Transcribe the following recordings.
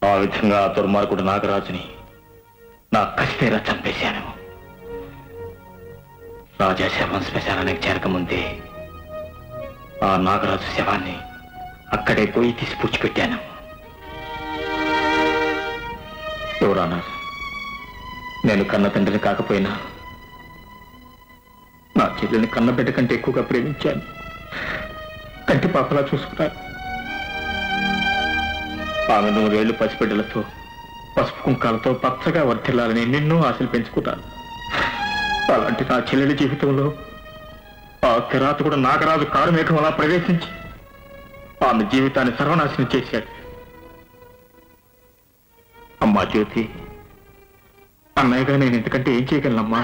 ఆ విధంగా దుర్మార్గుడు నాగరాజుని నా కసితీరా చంపేశాను. రాజా శవం శ్మశానానికి చేరకముందే ఆ నాగరాజు శవాన్ని అక్కడే పోయి తీసి పూడ్చిపెట్టాను. ఎవరన్నా నేను కన్న తండ్రిని కాకపోయినా నా చెల్లిని కన్నబిడ్డ కంటే ఎక్కువగా ప్రేమించాను. కంటి పాపలా చూసుకున్నాను. ఆమె 100 ఏళ్లు పసిబిడ్డలతో పసుపు కుంకాలతో పచ్చగా వర్తిల్లాలని నిన్నో ఆశలు పెంచుకున్నాను. అలాంటి నా చెల్లెలి జీవితంలో ఆ కిరాతకుడు నాగరాజు కారుమేఘం అలా ప్రవేశించి ఆమె జీవితాన్ని సర్వనాశనం చేశాడు. అమ్మా జ్యోతి, అన్నయ్యగా నేను ఇంతకంటే ఏం చేయగలనమ్మా?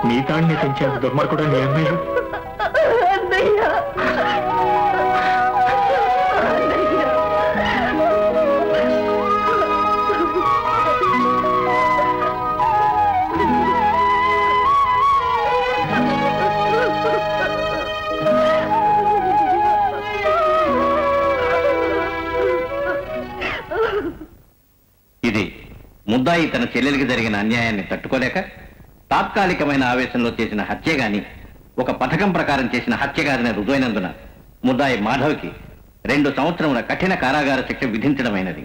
నీ తాడిని పెంచాను దుర్మార్గుడు నీ అన్నయ్య. ఇది ముద్దాయి తన చెల్లెలికి జరిగిన అన్యాయాన్ని తట్టుకోలేక తాత్కాలికమైన ఆవేశంలో చేసిన హత్య గాని ఒక పథకం ప్రకారం చేసిన హత్య కాదని రుజువైనందున ముద్దాయి మాధవ్కి 2 సంవత్సరముల కఠిన కారాగార శిక్ష విధించడమైనది.